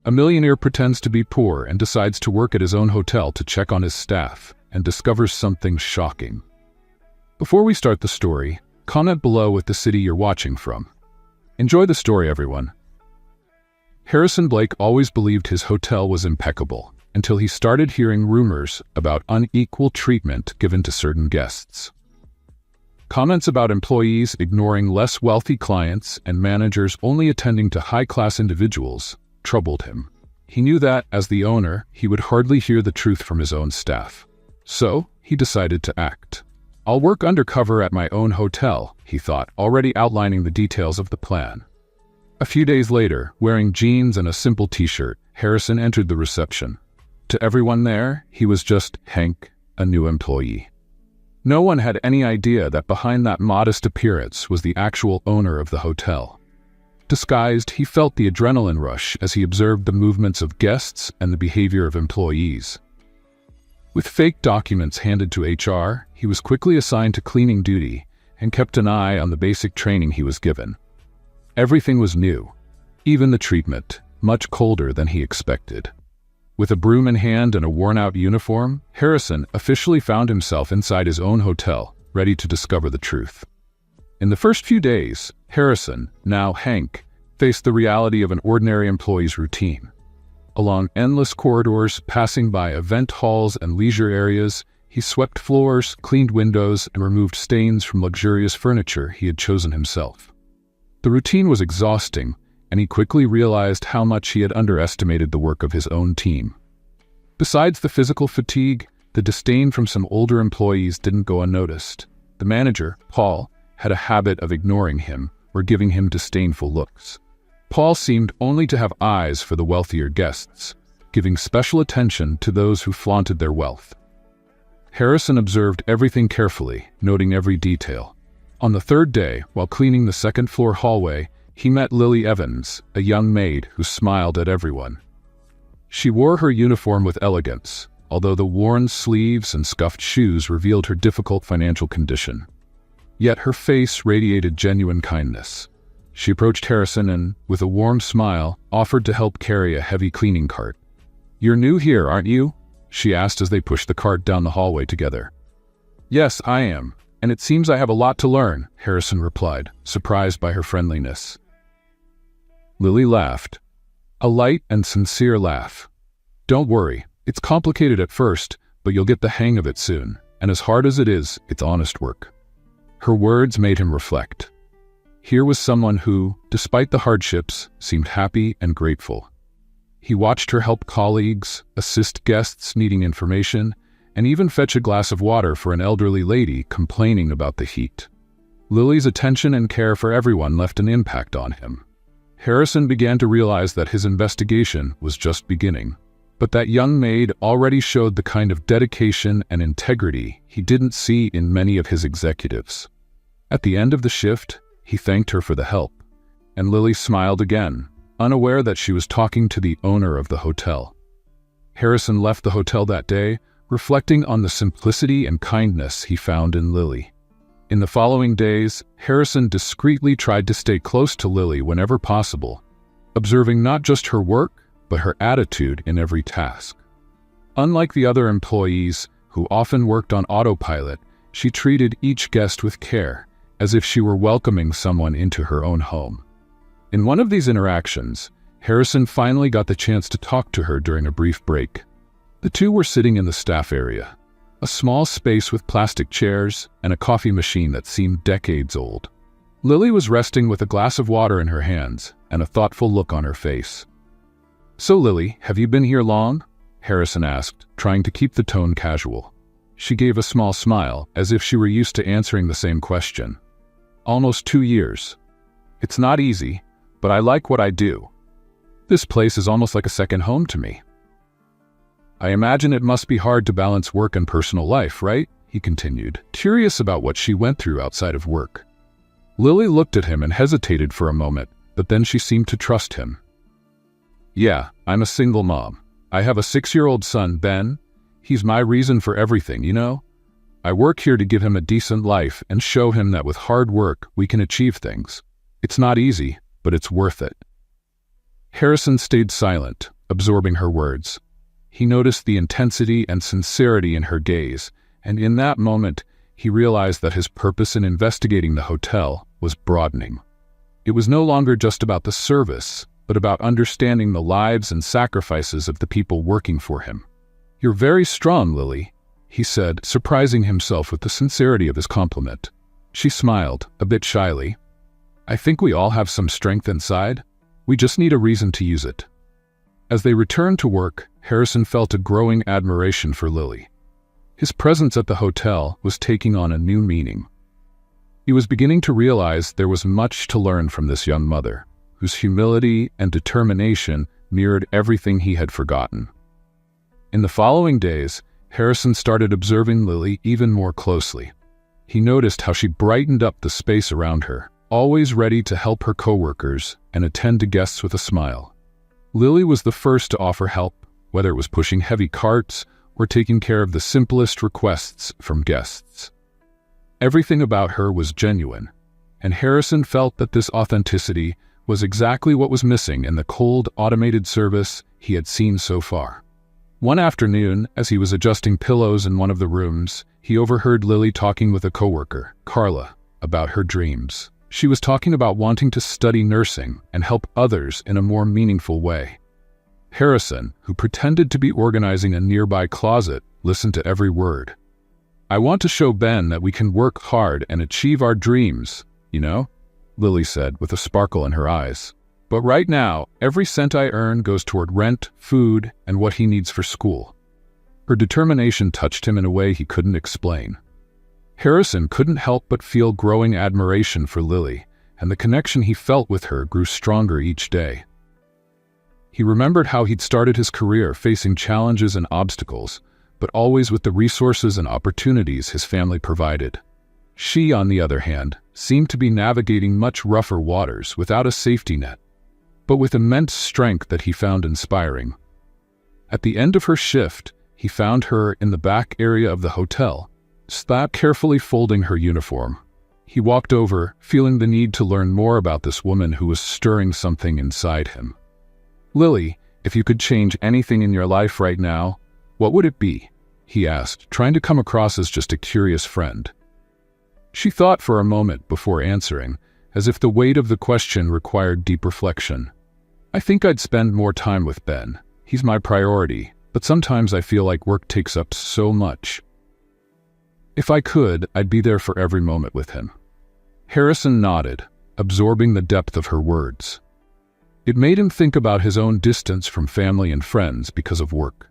A millionaire pretends to be poor and decides to work at his own hotel to check on his staff and discovers something shocking. Before we start the story, comment below with the city you're watching from. Enjoy the story, everyone. Harrison Blake always believed his hotel was impeccable until he started hearing rumors about unequal treatment given to certain guests. Comments about employees ignoring less wealthy clients and managers only attending to high-class individuals troubled him. He knew that, as the owner, he would hardly hear the truth from his own staff. So, he decided to act. "I'll work undercover at my own hotel," he thought, already outlining the details of the plan. A few days later, wearing jeans and a simple t-shirt, Harrison entered the reception. To everyone there, he was just Hank, a new employee. No one had any idea that behind that modest appearance was the actual owner of the hotel. Disguised, he felt the adrenaline rush as he observed the movements of guests and the behavior of employees. With fake documents handed to HR, he was quickly assigned to cleaning duty and kept an eye on the basic training he was given. Everything was new, even the treatment, much colder than he expected. With a broom in hand and a worn-out uniform, Harrison officially found himself inside his own hotel, ready to discover the truth. In the first few days, Harrison, now Hank, faced the reality of an ordinary employee's routine. Along endless corridors, passing by event halls and leisure areas, he swept floors, cleaned windows, and removed stains from luxurious furniture he had chosen himself. The routine was exhausting, and he quickly realized how much he had underestimated the work of his own team. Besides the physical fatigue, the disdain from some older employees didn't go unnoticed. The manager, Paul, had a habit of ignoring him or giving him disdainful looks. Paul seemed only to have eyes for the wealthier guests, giving special attention to those who flaunted their wealth. Harrison observed everything carefully, noting every detail. On the third day, while cleaning the second-floor hallway, he met Lily Evans, a young maid who smiled at everyone. She wore her uniform with elegance, although the worn sleeves and scuffed shoes revealed her difficult financial condition. Yet her face radiated genuine kindness. She approached Harrison and, with a warm smile, offered to help carry a heavy cleaning cart. "You're new here, aren't you?" she asked as they pushed the cart down the hallway together. "Yes, I am, and it seems I have a lot to learn," Harrison replied, surprised by her friendliness. Lily laughed. A light and sincere laugh. "Don't worry, it's complicated at first, but you'll get the hang of it soon, and as hard as it is, it's honest work." Her words made him reflect. Here was someone who, despite the hardships, seemed happy and grateful. He watched her help colleagues, assist guests needing information, and even fetch a glass of water for an elderly lady complaining about the heat. Lily's attention and care for everyone left an impact on him. Harrison began to realize that his investigation was just beginning, but that young maid already showed the kind of dedication and integrity he didn't see in many of his executives. At the end of the shift, he thanked her for the help, and Lily smiled again, unaware that she was talking to the owner of the hotel. Harrison left the hotel that day, reflecting on the simplicity and kindness he found in Lily. In the following days, Harrison discreetly tried to stay close to Lily whenever possible, observing not just her work, but her attitude in every task. Unlike the other employees, who often worked on autopilot, she treated each guest with care, as if she were welcoming someone into her own home. In one of these interactions, Harrison finally got the chance to talk to her during a brief break. The two were sitting in the staff area, a small space with plastic chairs and a coffee machine that seemed decades old. Lily was resting with a glass of water in her hands and a thoughtful look on her face. "So Lily, have you been here long?" Harrison asked, trying to keep the tone casual. She gave a small smile, as if she were used to answering the same question. "Almost 2 years. It's not easy, but I like what I do. This place is almost like a second home to me." "I imagine it must be hard to balance work and personal life, right?" he continued, curious about what she went through outside of work. Lily looked at him and hesitated for a moment, but then she seemed to trust him. "Yeah, I'm a single mom. I have a 6-year-old son, Ben. He's my reason for everything, you know? I work here to give him a decent life and show him that with hard work, we can achieve things. It's not easy, but it's worth it." Harrison stayed silent, absorbing her words. He noticed the intensity and sincerity in her gaze, and in that moment, he realized that his purpose in investigating the hotel was broadening. It was no longer just about the service, but about understanding the lives and sacrifices of the people working for him. "You're very strong, Lily," he said, surprising himself with the sincerity of his compliment. She smiled, a bit shyly. "I think we all have some strength inside. We just need a reason to use it." As they returned to work, Harrison felt a growing admiration for Lily. His presence at the hotel was taking on a new meaning. He was beginning to realize there was much to learn from this young mother, whose humility and determination mirrored everything he had forgotten. In the following days, Harrison started observing Lily even more closely. He noticed how she brightened up the space around her, always ready to help her coworkers and attend to guests with a smile. Lily was the first to offer help, whether it was pushing heavy carts or taking care of the simplest requests from guests. Everything about her was genuine, and Harrison felt that this authenticity was exactly what was missing in the cold, automated service he had seen so far. One afternoon, as he was adjusting pillows in one of the rooms, he overheard Lily talking with a coworker, Carla, about her dreams. She was talking about wanting to study nursing and help others in a more meaningful way. Harrison, who pretended to be organizing a nearby closet, listened to every word. "I want to show Ben that we can work hard and achieve our dreams, you know?" Lily said with a sparkle in her eyes. "But right now, every cent I earn goes toward rent, food, and what he needs for school." Her determination touched him in a way he couldn't explain. Harrison couldn't help but feel growing admiration for Lily, and the connection he felt with her grew stronger each day. He remembered how he'd started his career facing challenges and obstacles, but always with the resources and opportunities his family provided. She, on the other hand, seemed to be navigating much rougher waters without a safety net, but with immense strength that he found inspiring. At the end of her shift, he found her in the back area of the hotel, carefully folding her uniform. He walked over, feeling the need to learn more about this woman who was stirring something inside him. "Lily, if you could change anything in your life right now, what would it be?" he asked, trying to come across as just a curious friend. She thought for a moment before answering, as if the weight of the question required deep reflection. "I think I'd spend more time with Ben. He's my priority, but sometimes I feel like work takes up so much. If I could, I'd be there for every moment with him." Harrison nodded, absorbing the depth of her words. It made him think about his own distance from family and friends because of work.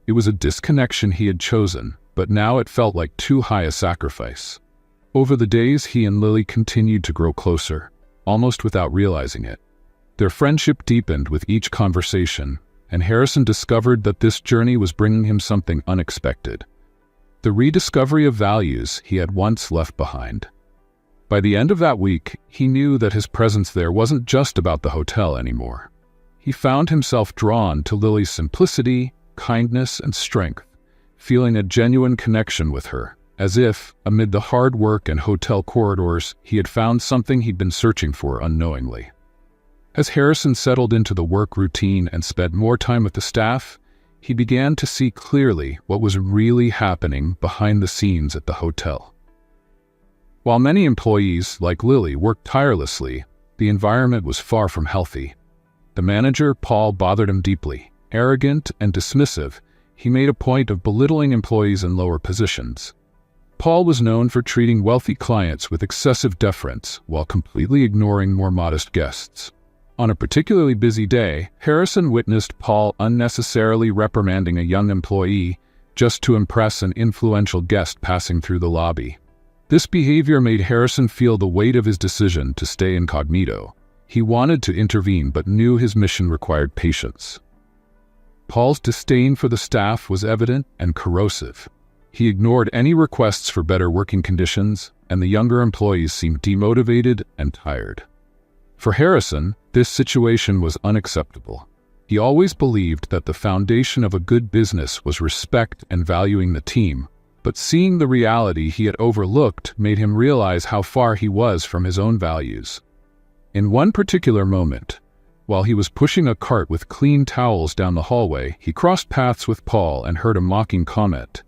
It was a disconnection he had chosen, but now it felt like too high a sacrifice. Over the days, he and Lily continued to grow closer, almost without realizing it. Their friendship deepened with each conversation, and Harrison discovered that this journey was bringing him something unexpected: the rediscovery of values he had once left behind. By the end of that week, he knew that his presence there wasn't just about the hotel anymore. He found himself drawn to Lily's simplicity, kindness, and strength, feeling a genuine connection with her, as if, amid the hard work and hotel corridors, he had found something he'd been searching for unknowingly. As Harrison settled into the work routine and spent more time with the staff, he began to see clearly what was really happening behind the scenes at the hotel. While many employees, like Lily, worked tirelessly, the environment was far from healthy. The manager, Paul, bothered him deeply. Arrogant and dismissive, he made a point of belittling employees in lower positions. Paul was known for treating wealthy clients with excessive deference while completely ignoring more modest guests. On a particularly busy day, Harrison witnessed Paul unnecessarily reprimanding a young employee just to impress an influential guest passing through the lobby. This behavior made Harrison feel the weight of his decision to stay incognito. He wanted to intervene but knew his mission required patience. Paul's disdain for the staff was evident and corrosive. He ignored any requests for better working conditions, and the younger employees seemed demotivated and tired. For Harrison, this situation was unacceptable. He always believed that the foundation of a good business was respect and valuing the team, but seeing the reality he had overlooked made him realize how far he was from his own values. In one particular moment, While he was pushing a cart with clean towels down the hallway, he crossed paths with Paul and heard a mocking comment.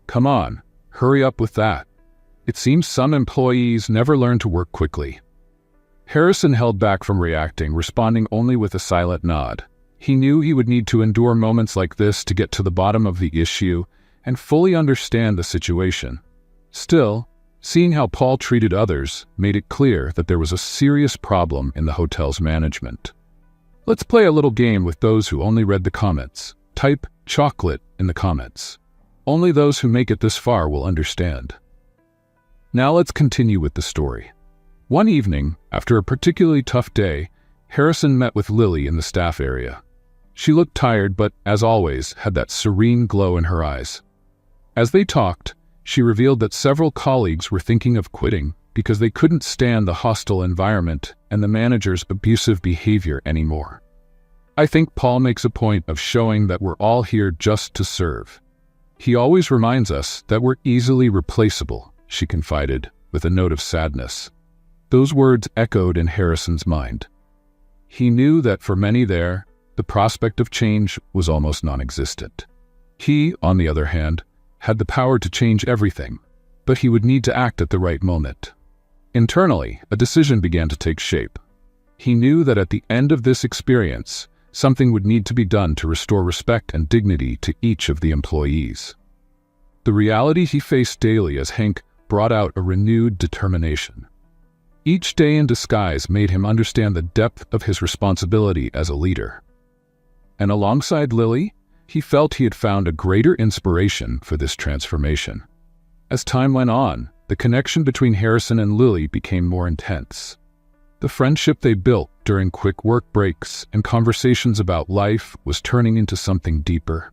"Come on, hurry up with that. It seems some employees never learn to work quickly." Harrison held back from reacting, responding only with a silent nod. He knew he would need to endure moments like this to get to the bottom of the issue and fully understand the situation. Still, seeing how Paul treated others made it clear that there was a serious problem in the hotel's management. Let's play a little game with those who only read the comments. Type chocolate in the comments. Only those who make it this far will understand. Now let's continue with the story. One evening, after a particularly tough day, Harrison met with Lily in the staff area. She looked tired, but, as always, had that serene glow in her eyes. As they talked, she revealed that several colleagues were thinking of quitting because they couldn't stand the hostile environment and the manager's abusive behavior anymore. "I think Paul makes a point of showing that we're all here just to serve. He always reminds us that we're easily replaceable," she confided, with a note of sadness. Those words echoed in Harrison's mind. He knew that for many there, the prospect of change was almost non-existent. He, on the other hand, had the power to change everything, but he would need to act at the right moment. Internally, a decision began to take shape. He knew that at the end of this experience, something would need to be done to restore respect and dignity to each of the employees. The reality he faced daily as Hank brought out a renewed determination. Each day in disguise made him understand the depth of his responsibility as a leader. And alongside Lily, he felt he had found a greater inspiration for this transformation. As time went on, the connection between Harrison and Lily became more intense. The friendship they built during quick work breaks and conversations about life was turning into something deeper.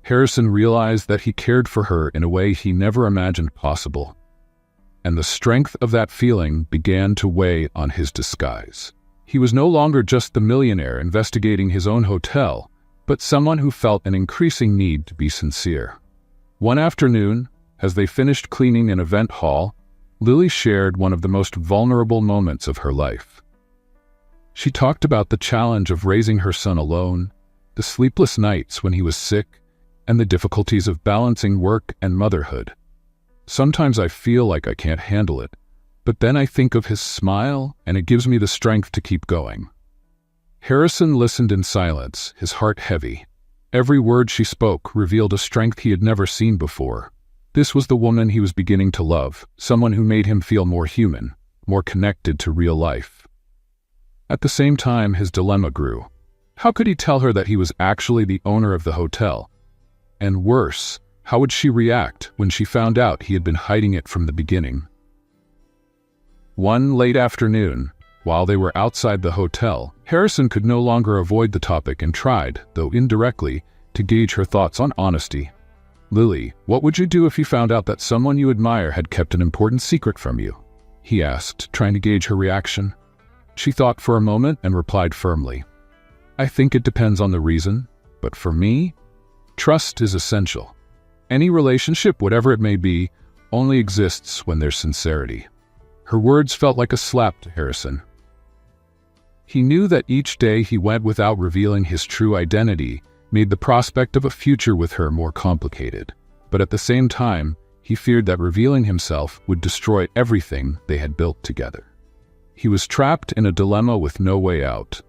Harrison realized that he cared for her in a way he never imagined possible. And the strength of that feeling began to weigh on his disguise. He was no longer just the millionaire investigating his own hotel, but someone who felt an increasing need to be sincere. One afternoon, as they finished cleaning an event hall, Lily shared one of the most vulnerable moments of her life. She talked about the challenge of raising her son alone, the sleepless nights when he was sick, and the difficulties of balancing work and motherhood. "Sometimes I feel like I can't handle it, but then I think of his smile and it gives me the strength to keep going." Harrison listened in silence, his heart heavy. Every word she spoke revealed a strength he had never seen before. This was the woman he was beginning to love, someone who made him feel more human, more connected to real life. At the same time, his dilemma grew. How could he tell her that he was actually the owner of the hotel? And worse, how would she react when she found out he had been hiding it from the beginning? One late afternoon, while they were outside the hotel, Harrison could no longer avoid the topic and tried, though indirectly, to gauge her thoughts on honesty. "Lily, what would you do if you found out that someone you admire had kept an important secret from you?" he asked, trying to gauge her reaction. She thought for a moment and replied firmly, "I think it depends on the reason, but for me, trust is essential. Any relationship, whatever it may be, only exists when there's sincerity." Her words felt like a slap to Harrison. He knew that each day he went without revealing his true identity made the prospect of a future with her more complicated, but at the same time, he feared that revealing himself would destroy everything they had built together. He was trapped in a dilemma with no way out.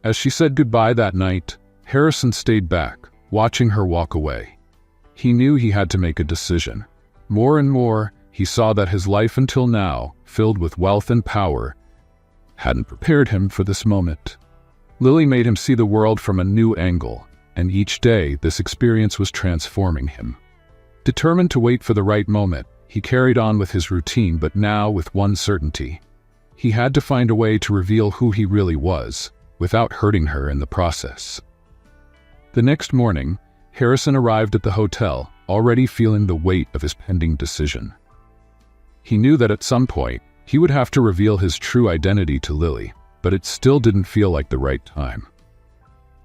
As she said goodbye that night, Harrison stayed back, watching her walk away. He knew he had to make a decision. More and more, he saw that his life until now, filled with wealth and power, hadn't prepared him for this moment. Lily made him see the world from a new angle, and each day this experience was transforming him. Determined to wait for the right moment, he carried on with his routine, but now with one certainty. He had to find a way to reveal who he really was, without hurting her in the process. The next morning, Harrison arrived at the hotel, already feeling the weight of his pending decision. He knew that at some point, he would have to reveal his true identity to Lily, but it still didn't feel like the right time.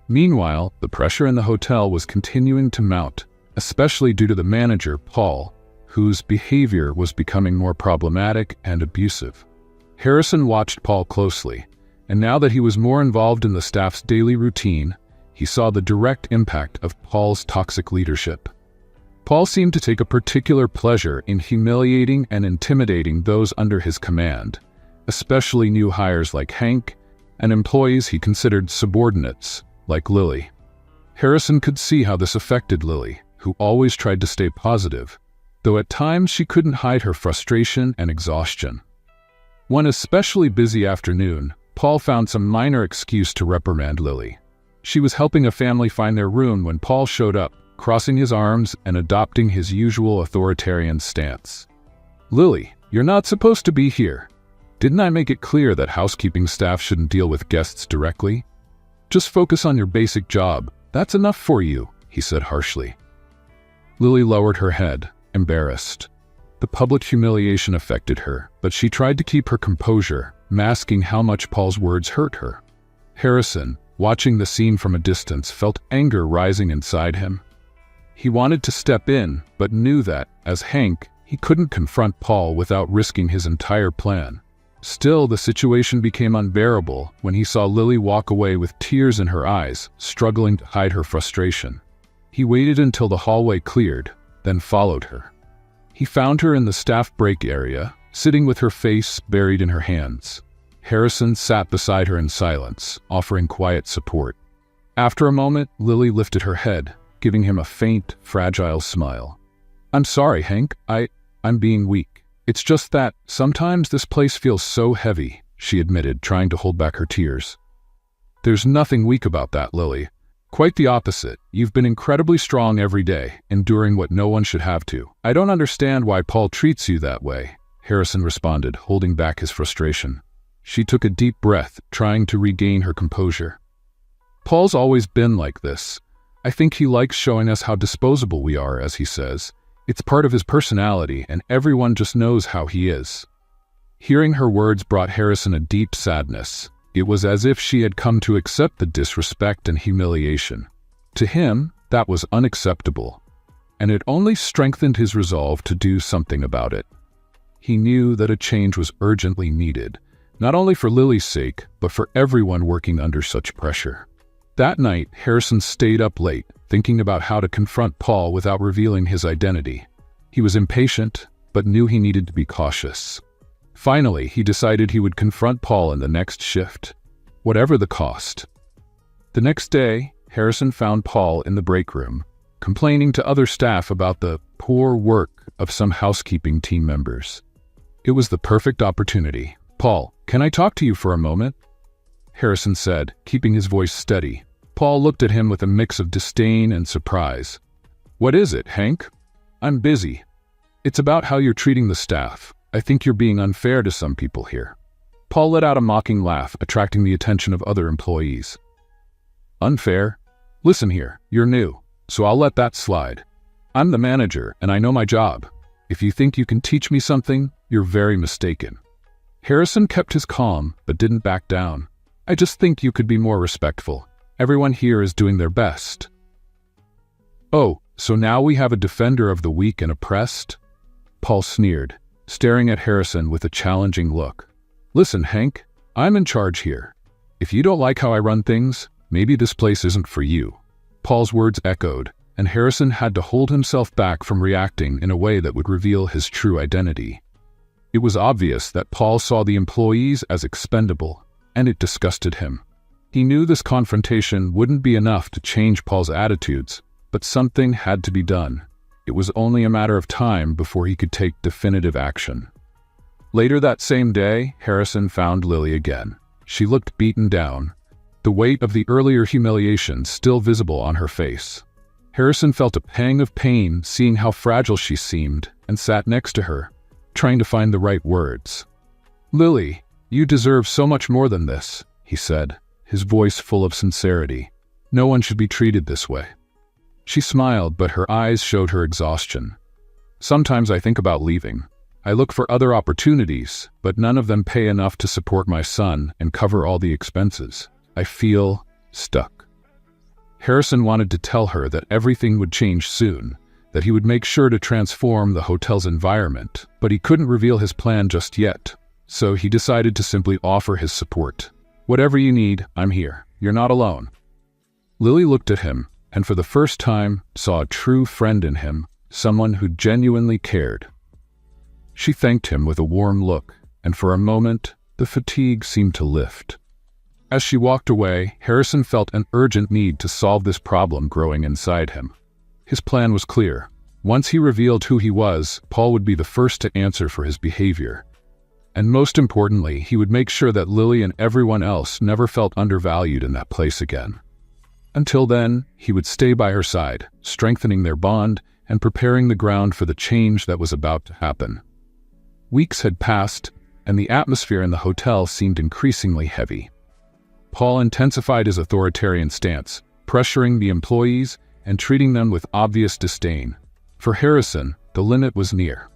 Meanwhile, the pressure in the hotel was continuing to mount, especially due to the manager, Paul, whose behavior was becoming more problematic and abusive. Harrison watched Paul closely, And now that he was more involved in the staff's daily routine, he saw the direct impact of Paul's toxic leadership. Paul seemed to take a particular pleasure in humiliating and intimidating those under his command, especially new hires like Hank and employees he considered subordinates, like Lily. Harrison could see how this affected Lily, who always tried to stay positive, though at times she couldn't hide her frustration and exhaustion. One especially busy afternoon, Paul found some minor excuse to reprimand Lily. She was helping a family find their room when Paul showed up, crossing his arms and adopting his usual authoritarian stance. "Lily, you're not supposed to be here. Didn't I make it clear that housekeeping staff shouldn't deal with guests directly? Just focus on your basic job. That's enough for you," he said harshly. Lily lowered her head, embarrassed. The public humiliation affected her, but she tried to keep her composure, masking how much Paul's words hurt her. Harrison, watching the scene from a distance, felt anger rising inside him. He wanted to step in, but knew that, as Hank, he couldn't confront Paul without risking his entire plan. Still, the situation became unbearable when he saw Lily walk away with tears in her eyes, struggling to hide her frustration. He waited until the hallway cleared, then followed her. He found her in the staff break area, sitting with her face buried in her hands. Harrison sat beside her in silence, offering quiet support. After a moment, Lily lifted her head, giving him a faint, fragile smile. "I'm sorry, Hank. I'm being weak. It's just that sometimes this place feels so heavy," she admitted, trying to hold back her tears. "There's nothing weak about that, Lily. Quite the opposite. You've been incredibly strong every day, enduring what no one should have to. I don't understand why Paul treats you that way," Harrison responded, holding back his frustration. She took a deep breath, trying to regain her composure. "Paul's always been like this. I think he likes showing us how disposable we are, as he says. It's part of his personality, and everyone just knows how he is." Hearing her words brought Harrison a deep sadness. It was as if she had come to accept the disrespect and humiliation. To him, that was unacceptable, and it only strengthened his resolve to do something about it. He knew that a change was urgently needed, not only for Lily's sake, but for everyone working under such pressure. That night, Harrison stayed up late, thinking about how to confront Paul without revealing his identity. He was impatient, but knew he needed to be cautious. Finally, he decided he would confront Paul in the next shift, whatever the cost. The next day, Harrison found Paul in the break room, complaining to other staff about the poor work of some housekeeping team members. It was the perfect opportunity. "Paul, can I talk to you for a moment?" Harrison said, keeping his voice steady. Paul looked at him with a mix of disdain and surprise. "What is it, Hank?" "I'm busy. It's about how you're treating the staff. I think you're being unfair to some people here." Paul let out a mocking laugh, attracting the attention of other employees. "Unfair? Listen here, you're new, so I'll let that slide. I'm the manager, and I know my job. If you think you can teach me something, you're very mistaken." Harrison kept his calm, but didn't back down. "I just think you could be more respectful. Everyone here is doing their best." "Oh, so now we have a defender of the weak and oppressed?" Paul sneered, staring at Harrison with a challenging look. "Listen, Hank, I'm in charge here. If you don't like how I run things, maybe this place isn't for you." Paul's words echoed, and Harrison had to hold himself back from reacting in a way that would reveal his true identity. It was obvious that Paul saw the employees as expendable, and it disgusted him. He knew this confrontation wouldn't be enough to change Paul's attitudes, but something had to be done. It was only a matter of time before he could take definitive action. Later that same day, Harrison found Lily again. She looked beaten down, the weight of the earlier humiliation still visible on her face. Harrison felt a pang of pain seeing how fragile she seemed and sat next to her, trying to find the right words. "Lily, you deserve so much more than this," he said, his voice full of sincerity. "No one should be treated this way." She smiled, but her eyes showed her exhaustion. "Sometimes I think about leaving. I look for other opportunities, but none of them pay enough to support my son and cover all the expenses. I feel stuck." Harrison wanted to tell her that everything would change soon, that he would make sure to transform the hotel's environment, but he couldn't reveal his plan just yet, so he decided to simply offer his support. Whatever you need, I'm here. You're not alone." Lily looked at him, and for the first time saw a true friend in him, someone who genuinely cared. She thanked him with a warm look, and for a moment, the fatigue seemed to lift. As she walked away, Harrison felt an urgent need to solve this problem growing inside him. His plan was clear. Once he revealed who he was, Paul would be the first to answer for his behavior. And most importantly, he would make sure that Lily and everyone else never felt undervalued in that place again. Until then, he would stay by her side, strengthening their bond and preparing the ground for the change that was about to happen. Weeks had passed, and the atmosphere in the hotel seemed increasingly heavy. Paul intensified his authoritarian stance, pressuring the employees and treating them with obvious disdain. For Harrison, the limit was near.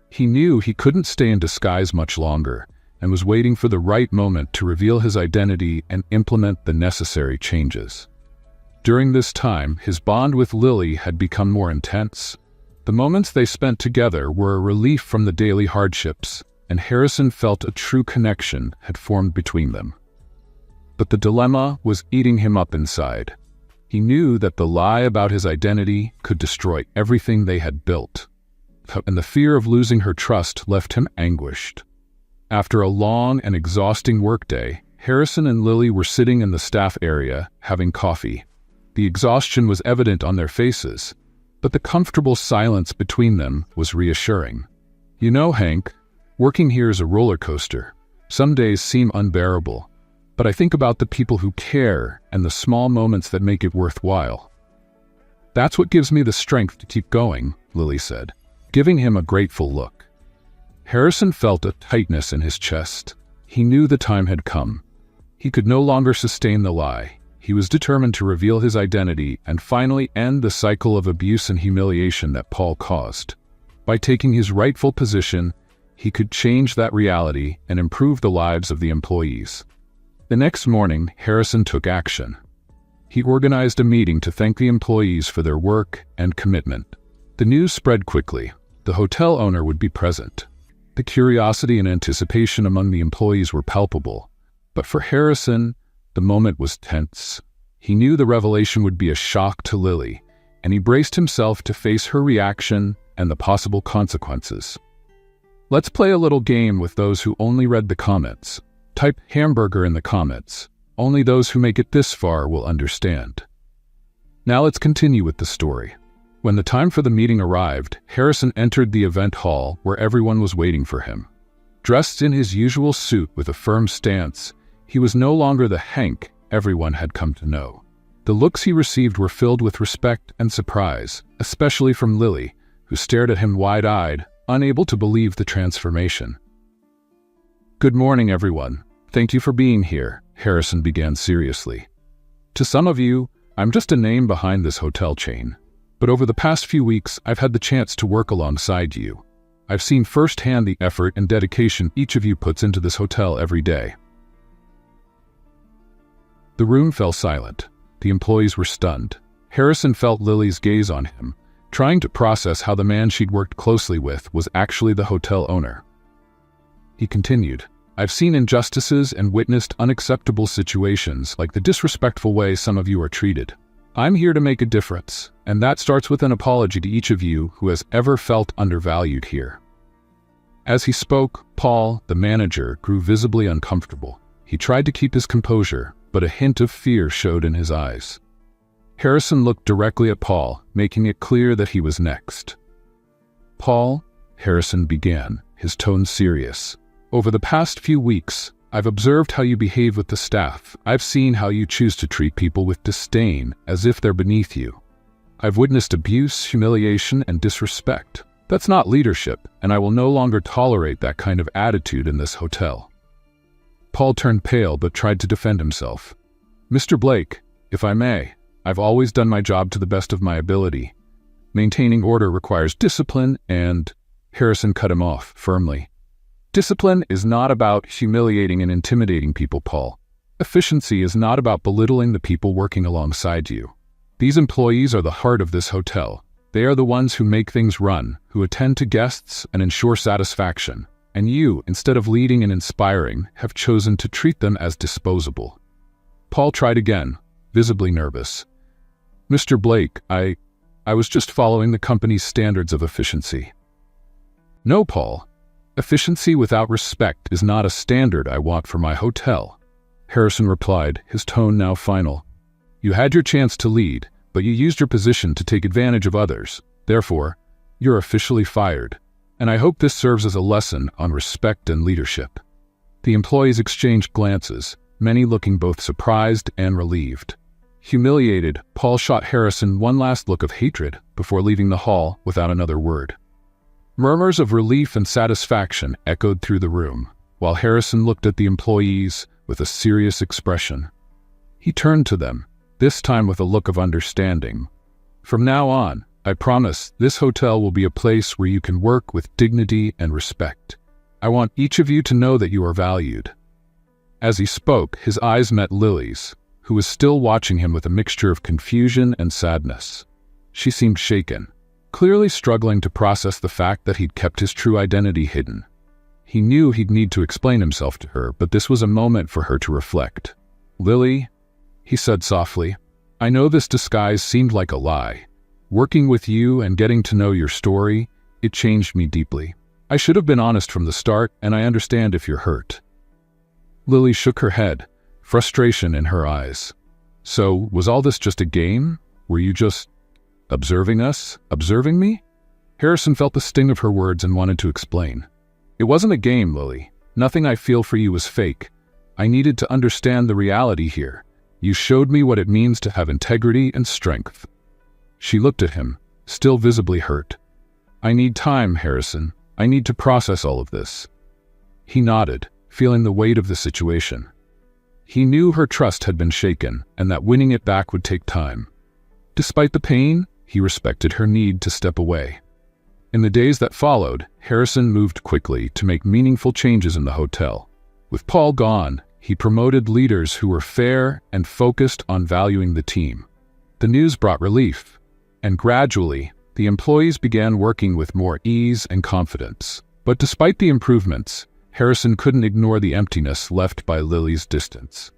He knew he couldn't stay in disguise much longer and was waiting for the right moment to reveal his identity and implement the necessary changes. During this time, his bond with Lily had become more intense. The moments they spent together were a relief from the daily hardships, and Harrison felt a true connection had formed between them. But the dilemma was eating him up inside. He knew that the lie about his identity could destroy everything they had built, and the fear of losing her trust left him anguished. After a long and exhausting workday, Harrison and Lily were sitting in the staff area, having coffee. The exhaustion was evident on their faces, but the comfortable silence between them was reassuring. "You know, Hank, working here is a roller coaster. Some days seem unbearable, but I think about the people who care and the small moments that make it worthwhile. That's what gives me the strength to keep going," Lily said, giving him a grateful look. Harrison felt a tightness in his chest. He knew the time had come. He could no longer sustain the lie. He was determined to reveal his identity and finally end the cycle of abuse and humiliation that Paul caused. By taking his rightful position, he could change that reality and improve the lives of the employees. The next morning, Harrison took action. He organized a meeting to thank the employees for their work and commitment. The news spread quickly. The hotel owner would be present. The curiosity and anticipation among the employees were palpable. But for Harrison, the moment was tense. He knew the revelation would be a shock to Lily, and he braced himself to face her reaction and the possible consequences. "Let's play a little game with those who only read the comments. Type hamburger in the comments. Only those who make it this far will understand." Now let's continue with the story. When the time for the meeting arrived, Harrison entered the event hall where everyone was waiting for him. Dressed in his usual suit with a firm stance, he was no longer the Hank everyone had come to know. The looks he received were filled with respect and surprise, especially from Lily, who stared at him wide-eyed, unable to believe the transformation. "Good morning, everyone. Thank you for being here," Harrison began seriously. "To some of you, I'm just a name behind this hotel chain. But over the past few weeks, I've had the chance to work alongside you. I've seen firsthand the effort and dedication each of you puts into this hotel every day." The room fell silent. The employees were stunned. Harrison felt Lily's gaze on him, trying to process how the man she'd worked closely with was actually the hotel owner. He continued, "I've seen injustices and witnessed unacceptable situations like the disrespectful way some of you are treated. I'm here to make a difference, and that starts with an apology to each of you who has ever felt undervalued here." As he spoke, Paul, the manager, grew visibly uncomfortable. He tried to keep his composure, but a hint of fear showed in his eyes. Harrison looked directly at Paul, making it clear that he was next. "Paul," Harrison began, his tone serious, "over the past few weeks, I've observed how you behave with the staff. I've seen how you choose to treat people with disdain, as if they're beneath you. I've witnessed abuse, humiliation, and disrespect. That's not leadership, and I will no longer tolerate that kind of attitude in this hotel." Paul turned pale but tried to defend himself. "Mr. Blake, if I may, I've always done my job to the best of my ability. Maintaining order requires discipline and—" Harrison cut him off firmly. "Discipline is not about humiliating and intimidating people, Paul. Efficiency is not about belittling the people working alongside you. These employees are the heart of this hotel. They are the ones who make things run, who attend to guests and ensure satisfaction. and you, instead of leading and inspiring, have chosen to treat them as disposable. Paul tried again, visibly nervous. Mr. Blake, I was just following the company's standards of efficiency. No, Paul. Efficiency without respect is not a standard I want for my hotel, Harrison replied, his tone now final. You had your chance to lead, but you used your position to take advantage of others. Therefore, you're officially fired, and I hope this serves as a lesson on respect and leadership. The employees exchanged glances, many looking both surprised and relieved. Humiliated, Paul shot Harrison one last look of hatred before leaving the hall without another word. Murmurs of relief and satisfaction echoed through the room, while Harrison looked at the employees with a serious expression. He turned to them, this time with a look of understanding. From now on, I promise this hotel will be a place where you can work with dignity and respect. I want each of you to know that you are valued. As he spoke, his eyes met Lily's, who was still watching him with a mixture of confusion and sadness. She seemed shaken, clearly struggling to process the fact that he'd kept his true identity hidden. He knew he'd need to explain himself to her, but this was a moment for her to reflect. Lily, he said softly, I know this disguise seemed like a lie. Working with you and getting to know your story, it changed me deeply. I should have been honest from the start, and I understand if you're hurt. Lily shook her head, frustration in her eyes. So, was all this just a game? Were you just observing us? Observing me? Harrison felt the sting of her words and wanted to explain. It wasn't a game, Lily. Nothing I feel for you was fake. I needed to understand the reality here. You showed me what it means to have integrity and strength. She looked at him, still visibly hurt. I need time, Harrison. I need to process all of this. He nodded, feeling the weight of the situation. He knew her trust had been shaken, and that winning it back would take time. Despite the pain, he respected her need to step away. In the days that followed, Harrison moved quickly to make meaningful changes in the hotel. With Paul gone, he promoted leaders who were fair and focused on valuing the team. The news brought relief, and gradually, the employees began working with more ease and confidence. But despite the improvements, Harrison couldn't ignore the emptiness left by Lily's distance.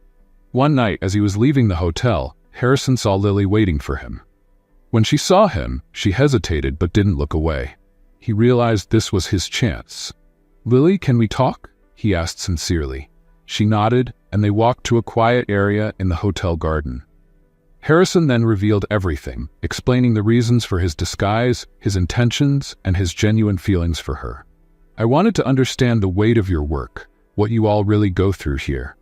One night, as he was leaving the hotel, Harrison saw Lily waiting for him. When she saw him, she hesitated but didn't look away. He realized this was his chance. Lily, can we talk? He asked sincerely. She nodded, and they walked to a quiet area in the hotel garden. Harrison then revealed everything, explaining the reasons for his disguise, his intentions, and his genuine feelings for her. I wanted to understand the weight of your work, what you all really go through here.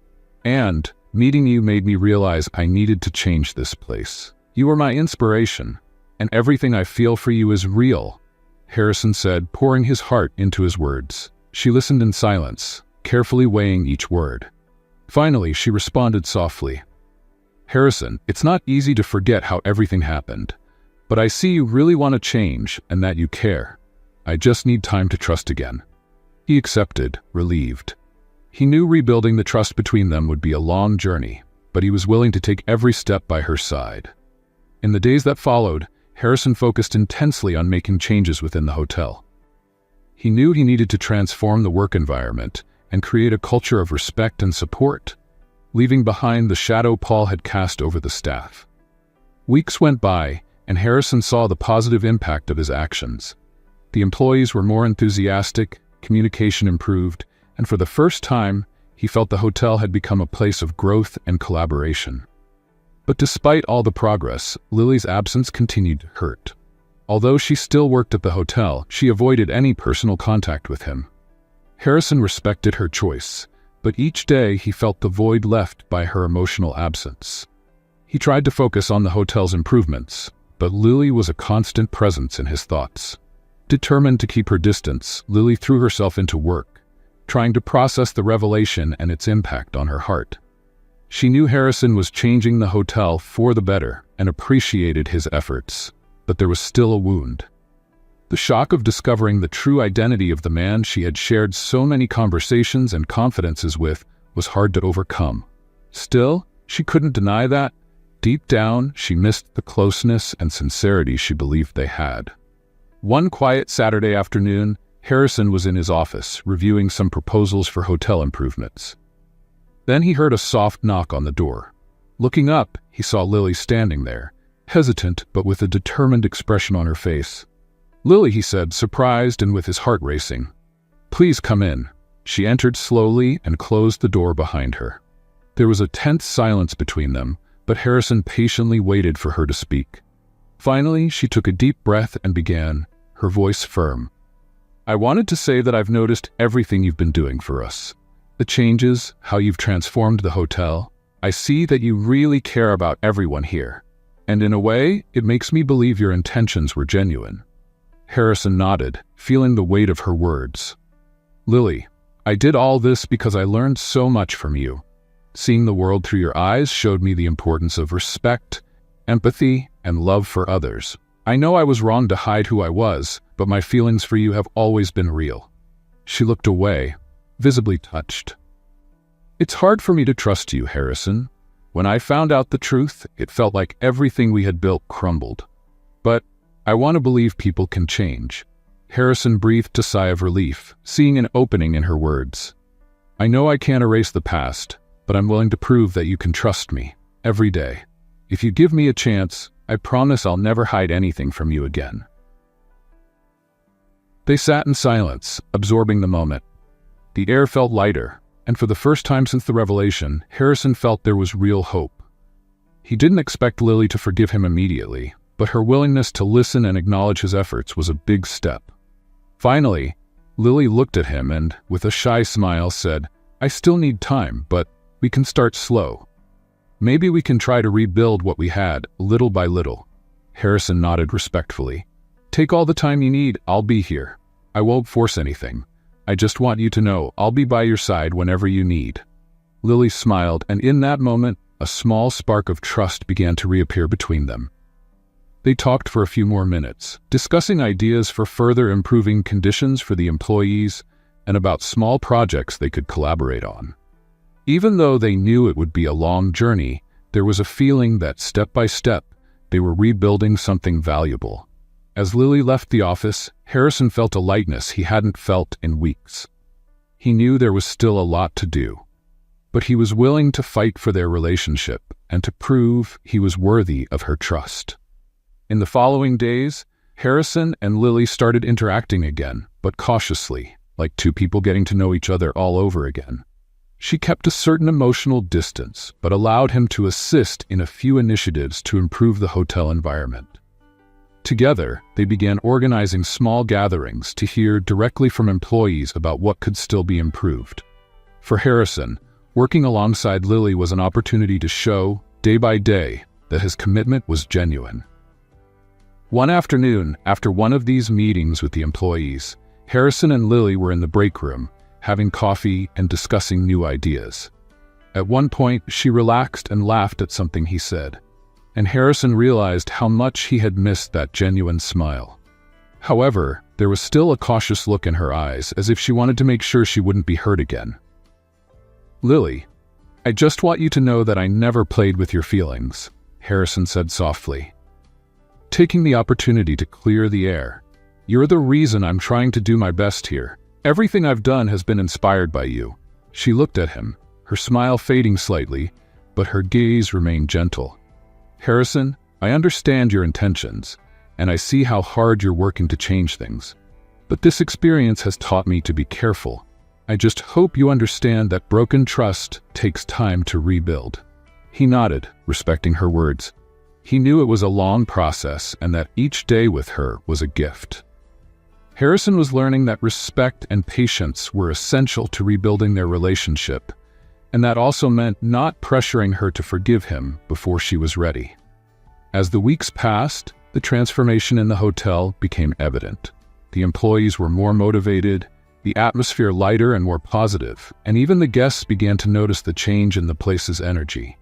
And meeting you made me realize I needed to change this place. You are my inspiration, and everything I feel for you is real, Harrison said, pouring his heart into his words. She listened in silence, carefully weighing each word. Finally, she responded softly. Harrison, it's not easy to forget how everything happened, but I see you really want to change and that you care. I just need time to trust again. He accepted, relieved. He knew rebuilding the trust between them would be a long journey, but he was willing to take every step by her side. In the days that followed, Harrison focused intensely on making changes within the hotel. He knew he needed to transform the work environment and create a culture of respect and support, leaving behind the shadow Paul had cast over the staff. Weeks went by, and Harrison saw the positive impact of his actions. The employees were more enthusiastic, communication improved, and for the first time, he felt the hotel had become a place of growth and collaboration. But despite all the progress, Lily's absence continued to hurt. Although she still worked at the hotel, she avoided any personal contact with him. Harrison respected her choice, but each day he felt the void left by her emotional absence. He tried to focus on the hotel's improvements, but Lily was a constant presence in his thoughts. Determined to keep her distance, Lily threw herself into work, trying to process the revelation and its impact on her heart. She knew Harrison was changing the hotel for the better and appreciated his efforts, but there was still a wound. The shock of discovering the true identity of the man she had shared so many conversations and confidences with was hard to overcome. Still, she couldn't deny that, deep down, she missed the closeness and sincerity she believed they had. One quiet Saturday afternoon, Harrison was in his office, reviewing some proposals for hotel improvements. Then he heard a soft knock on the door. Looking up, he saw Lily standing there, hesitant but with a determined expression on her face. "Lily," he said, surprised and with his heart racing. "Please come in." She entered slowly and closed the door behind her. There was a tense silence between them, but Harrison patiently waited for her to speak. Finally, she took a deep breath and began, her voice firm. "I wanted to say that I've noticed everything you've been doing for us. The changes, how you've transformed the hotel. I see that you really care about everyone here. And in a way, it makes me believe your intentions were genuine." Harrison nodded, feeling the weight of her words. "Lily, I did all this because I learned so much from you. Seeing the world through your eyes showed me the importance of respect, empathy, and love for others. I know I was wrong to hide who I was, but my feelings for you have always been real." She looked away, visibly touched. "It's hard for me to trust you, Harrison. When I found out the truth, it felt like everything we had built crumbled. But I want to believe people can change." Harrison breathed a sigh of relief, seeing an opening in her words. "I know I can't erase the past, but I'm willing to prove that you can trust me, every day. If you give me a chance, I promise I'll never hide anything from you again." They sat in silence, absorbing the moment. The air felt lighter, and for the first time since the revelation, Harrison felt there was real hope. He didn't expect Lily to forgive him immediately, but her willingness to listen and acknowledge his efforts was a big step. Finally, Lily looked at him and, with a shy smile, said, "I still need time, but we can start slow. Maybe we can try to rebuild what we had, little by little." Harrison nodded respectfully. "Take all the time you need, I'll be here. I won't force anything. I just want you to know I'll be by your side whenever you need." Lily smiled, and in that moment, a small spark of trust began to reappear between them. They talked for a few more minutes, discussing ideas for further improving conditions for the employees and about small projects they could collaborate on. Even though they knew it would be a long journey, there was a feeling that step by step, they were rebuilding something valuable. As Lily left the office, Harrison felt a lightness he hadn't felt in weeks. He knew there was still a lot to do, but he was willing to fight for their relationship and to prove he was worthy of her trust. In the following days, Harrison and Lily started interacting again, but cautiously, like two people getting to know each other all over again. She kept a certain emotional distance, but allowed him to assist in a few initiatives to improve the hotel environment. Together, they began organizing small gatherings to hear directly from employees about what could still be improved. For Harrison, working alongside Lily was an opportunity to show, day by day, that his commitment was genuine. One afternoon, after one of these meetings with the employees, Harrison and Lily were in the break room, having coffee and discussing new ideas. At one point, she relaxed and laughed at something he said, and Harrison realized how much he had missed that genuine smile. However, there was still a cautious look in her eyes, as if she wanted to make sure she wouldn't be hurt again. "Lily, I just want you to know that I never played with your feelings," Harrison said softly, taking the opportunity to clear the air. "You're the reason I'm trying to do my best here. Everything I've done has been inspired by you." She looked at him, her smile fading slightly, but her gaze remained gentle. "Harrison, I understand your intentions, and I see how hard you're working to change things. But this experience has taught me to be careful. I just hope you understand that broken trust takes time to rebuild." He nodded, respecting her words. He knew it was a long process and that each day with her was a gift. Harrison was learning that respect and patience were essential to rebuilding their relationship, and that also meant not pressuring her to forgive him before she was ready. As the weeks passed, the transformation in the hotel became evident. The employees were more motivated, the atmosphere lighter and more positive, and even the guests began to notice the change in the place's energy.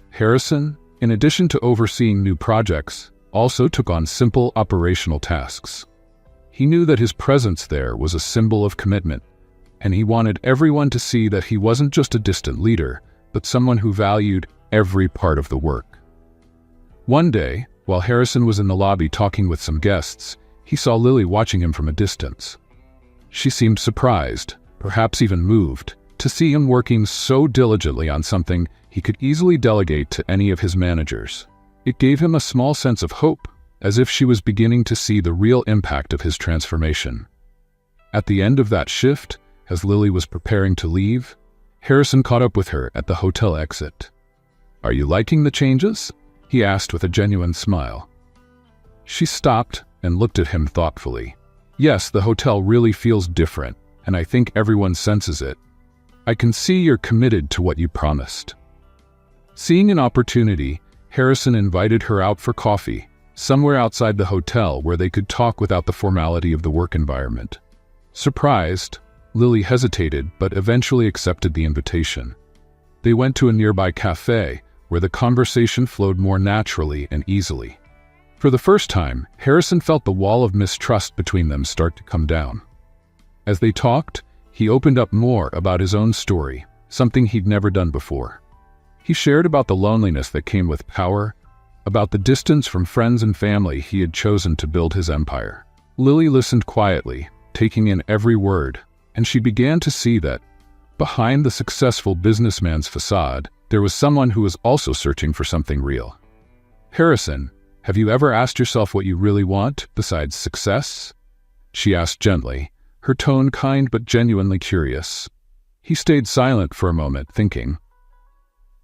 Harrison, in addition to overseeing new projects, also took on simple operational tasks. He knew that his presence there was a symbol of commitment, and he wanted everyone to see that he wasn't just a distant leader, but someone who valued every part of the work. One day, while Harrison was in the lobby talking with some guests, he saw Lily watching him from a distance. She seemed surprised, perhaps even moved, to see him working so diligently on something he could easily delegate to any of his managers. It gave him a small sense of hope, as if she was beginning to see the real impact of his transformation. At the end of that shift, as Lily was preparing to leave, Harrison caught up with her at the hotel exit. "Are you liking the changes?" he asked with a genuine smile. She stopped and looked at him thoughtfully. "Yes, the hotel really feels different, and I think everyone senses it. I can see you're committed to what you promised." Seeing an opportunity, Harrison invited her out for coffee, somewhere outside the hotel where they could talk without the formality of the work environment. Surprised, Lily hesitated but eventually accepted the invitation. They went to a nearby cafe where the conversation flowed more naturally and easily. For the first time, Harrison felt the wall of mistrust between them start to come down. As they talked, he opened up more about his own story, something he'd never done before. He shared about the loneliness that came with power, about the distance from friends and family he had chosen to build his empire. Lily listened quietly, taking in every word, and she began to see that, behind the successful businessman's facade, there was someone who was also searching for something real. "Harrison, have you ever asked yourself what you really want besides success?" she asked gently, her tone kind but genuinely curious. He stayed silent for a moment, thinking.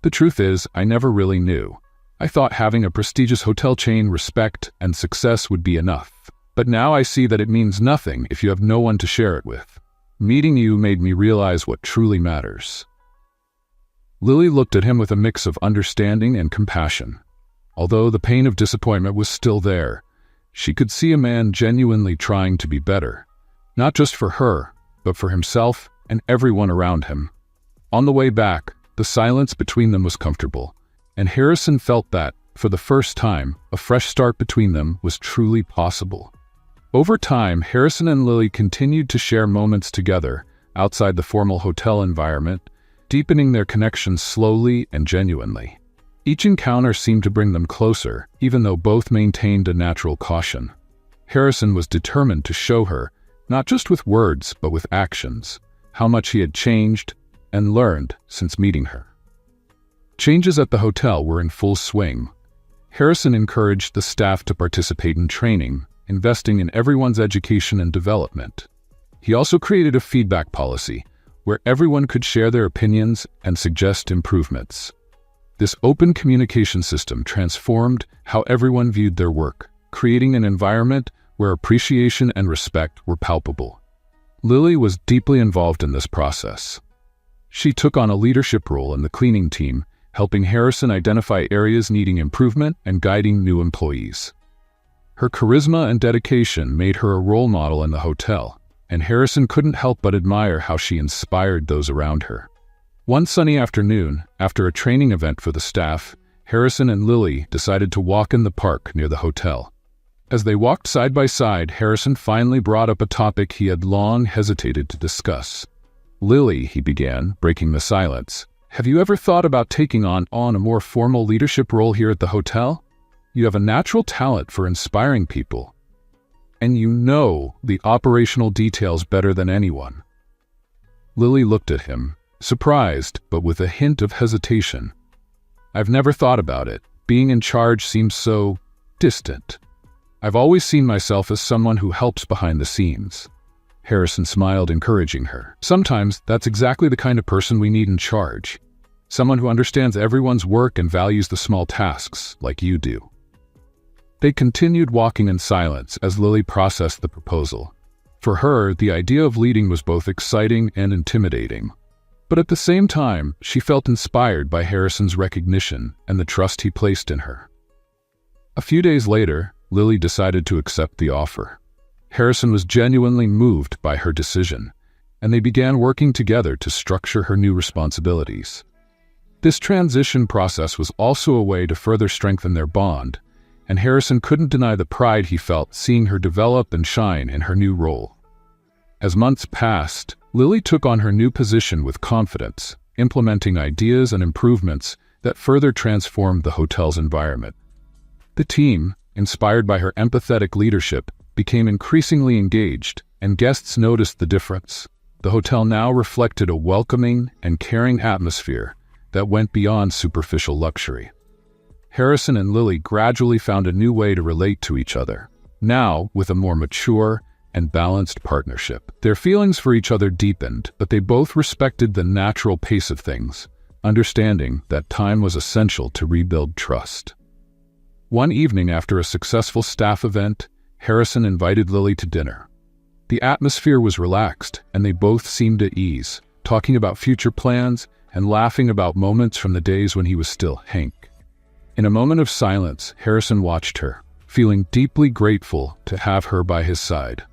"The truth is, I never really knew. I thought having a prestigious hotel chain, respect, and success would be enough. But now I see that it means nothing if you have no one to share it with. Meeting you made me realize what truly matters." Lily looked at him with a mix of understanding and compassion. Although the pain of disappointment was still there, she could see a man genuinely trying to be better, not just for her, but for himself and everyone around him. On the way back, the silence between them was comfortable, and Harrison felt that, for the first time, a fresh start between them was truly possible. Over time, Harrison and Lily continued to share moments together outside the formal hotel environment, deepening their connection slowly and genuinely. Each encounter seemed to bring them closer, even though both maintained a natural caution. Harrison was determined to show her, not just with words but with actions, how much he had changed and learned since meeting her. Changes at the hotel were in full swing. Harrison encouraged the staff to participate in training, investing in everyone's education and development. He also created a feedback policy where everyone could share their opinions and suggest improvements. This open communication system transformed how everyone viewed their work, creating an environment where appreciation and respect were palpable. Lily was deeply involved in this process. She took on a leadership role in the cleaning team, helping Harrison identify areas needing improvement and guiding new employees. Her charisma and dedication made her a role model in the hotel, and Harrison couldn't help but admire how she inspired those around her. One sunny afternoon, after a training event for the staff, Harrison and Lily decided to walk in the park near the hotel. As they walked side by side, Harrison finally brought up a topic he had long hesitated to discuss. "Lily," he began, breaking the silence, "have you ever thought about taking on a more formal leadership role here at the hotel? You have a natural talent for inspiring people, and you know the operational details better than anyone." Lily looked at him, surprised but with a hint of hesitation. "I've never thought about it. Being in charge seems so distant. I've always seen myself as someone who helps behind the scenes." Harrison smiled, encouraging her. "Sometimes that's exactly the kind of person we need in charge. Someone who understands everyone's work and values the small tasks, like you do." They continued walking in silence as Lily processed the proposal. For her, the idea of leading was both exciting and intimidating. But at the same time, she felt inspired by Harrison's recognition and the trust he placed in her. A few days later, Lily decided to accept the offer. Harrison was genuinely moved by her decision, and they began working together to structure her new responsibilities. This transition process was also a way to further strengthen their bond, and Harrison couldn't deny the pride he felt seeing her develop and shine in her new role. As months passed, Lily took on her new position with confidence, implementing ideas and improvements that further transformed the hotel's environment. The team, inspired by her empathetic leadership, became increasingly engaged, and guests noticed the difference. The hotel now reflected a welcoming and caring atmosphere that went beyond superficial luxury. Harrison and Lily gradually found a new way to relate to each other, now with a more mature and balanced partnership. Their feelings for each other deepened, but they both respected the natural pace of things, understanding that time was essential to rebuild trust. One evening after a successful staff event, Harrison invited Lily to dinner. The atmosphere was relaxed, and they both seemed at ease, talking about future plans and laughing about moments from the days when he was still Hank. In a moment of silence, Harrison watched her, feeling deeply grateful to have her by his side.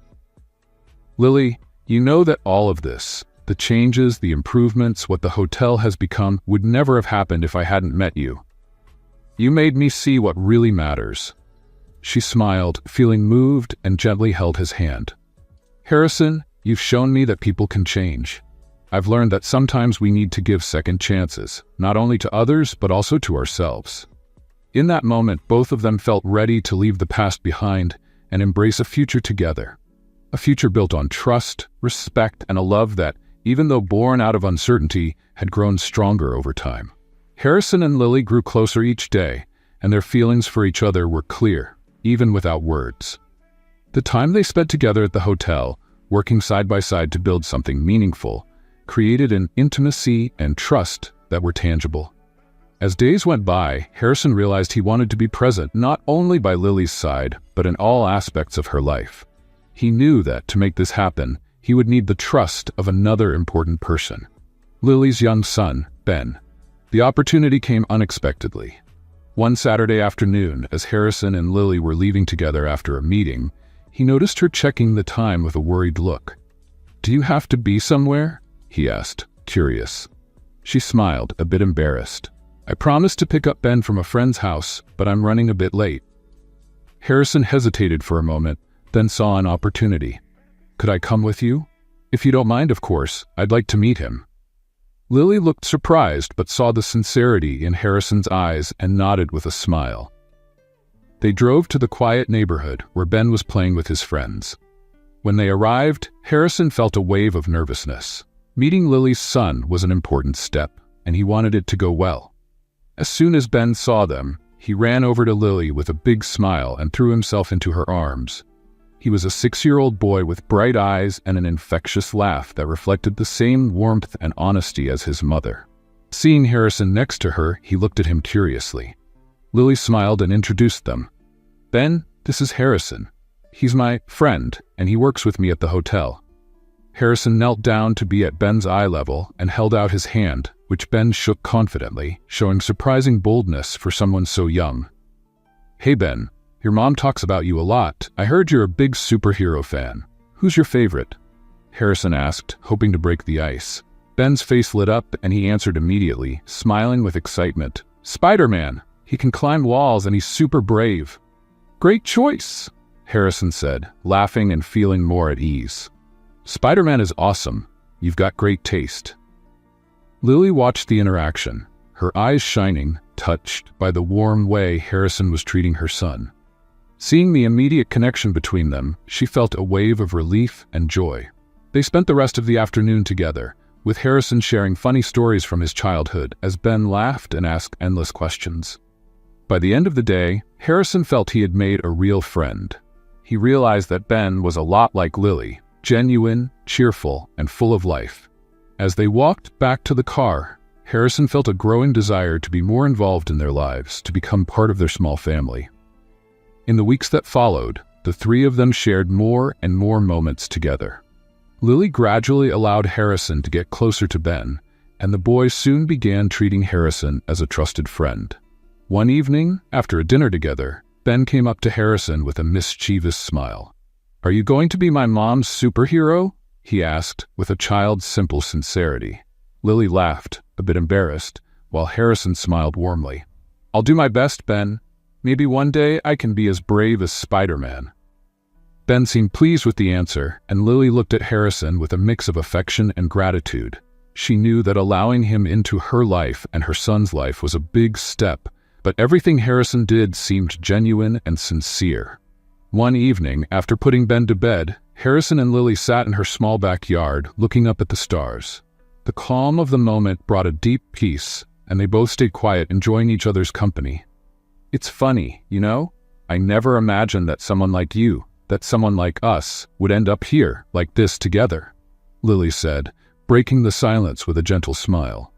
"Lily, you know that all of this, the changes, the improvements, what the hotel has become, would never have happened if I hadn't met you. You made me see what really matters." She smiled, feeling moved, and gently held his hand. "Harrison, you've shown me that people can change. I've learned that sometimes we need to give second chances, not only to others, but also to ourselves." In that moment, both of them felt ready to leave the past behind and embrace a future together. A future built on trust, respect, and a love that, even though born out of uncertainty, had grown stronger over time. Harrison and Lily grew closer each day, and their feelings for each other were clear, even without words. The time they spent together at the hotel, working side by side to build something meaningful, created an intimacy and trust that were tangible. As days went by, Harrison realized he wanted to be present not only by Lily's side, but in all aspects of her life. He knew that to make this happen, he would need the trust of another important person: Lily's young son, Ben. The opportunity came unexpectedly. One Saturday afternoon, as Harrison and Lily were leaving together after a meeting, he noticed her checking the time with a worried look. "Do you have to be somewhere?" he asked, curious. She smiled, a bit embarrassed. "I promised to pick up Ben from a friend's house, but I'm running a bit late." Harrison hesitated for a moment, then saw an opportunity. "Could I come with you? If you don't mind, of course. I'd like to meet him." Lily looked surprised but saw the sincerity in Harrison's eyes and nodded with a smile. They drove to the quiet neighborhood where Ben was playing with his friends. When they arrived, Harrison felt a wave of nervousness. Meeting Lily's son was an important step, and he wanted it to go well. As soon as Ben saw them, he ran over to Lily with a big smile and threw himself into her arms. He was a 6-year-old boy with bright eyes and an infectious laugh that reflected the same warmth and honesty as his mother. Seeing Harrison next to her, he looked at him curiously. Lily smiled and introduced them. "Ben, this is Harrison. He's my friend, and he works with me at the hotel." Harrison knelt down to be at Ben's eye level and held out his hand, which Ben shook confidently, showing surprising boldness for someone so young. "Hey Ben, your mom talks about you a lot. I heard you're a big superhero fan. Who's your favorite?" Harrison asked, hoping to break the ice. Ben's face lit up and he answered immediately, smiling with excitement. "Spider-Man. He can climb walls and he's super brave." "Great choice," Harrison said, laughing and feeling more at ease. "Spider-Man is awesome. You've got great taste." Lily watched the interaction, her eyes shining, touched by the warm way Harrison was treating her son. Seeing the immediate connection between them, she felt a wave of relief and joy. They spent the rest of the afternoon together, with Harrison sharing funny stories from his childhood as Ben laughed and asked endless questions. By the end of the day, Harrison felt he had made a real friend. He realized that Ben was a lot like Lily, genuine, cheerful, and full of life. As they walked back to the car, Harrison felt a growing desire to be more involved in their lives, to become part of their small family. In the weeks that followed, the three of them shared more and more moments together. Lily gradually allowed Harrison to get closer to Ben, and the boys soon began treating Harrison as a trusted friend. One evening, after a dinner together, Ben came up to Harrison with a mischievous smile. "Are you going to be my mom's superhero?" he asked, with a child's simple sincerity. Lily laughed, a bit embarrassed, while Harrison smiled warmly. "I'll do my best, Ben. Maybe one day I can be as brave as Spider-Man." Ben seemed pleased with the answer, and Lily looked at Harrison with a mix of affection and gratitude. She knew that allowing him into her life and her son's life was a big step, but everything Harrison did seemed genuine and sincere. One evening, after putting Ben to bed, Harrison and Lily sat in her small backyard, looking up at the stars. The calm of the moment brought a deep peace, and they both stayed quiet, enjoying each other's company. "It's funny, you know? I never imagined that someone like you, that someone like us, would end up here, like this together," Lily said, breaking the silence with a gentle smile.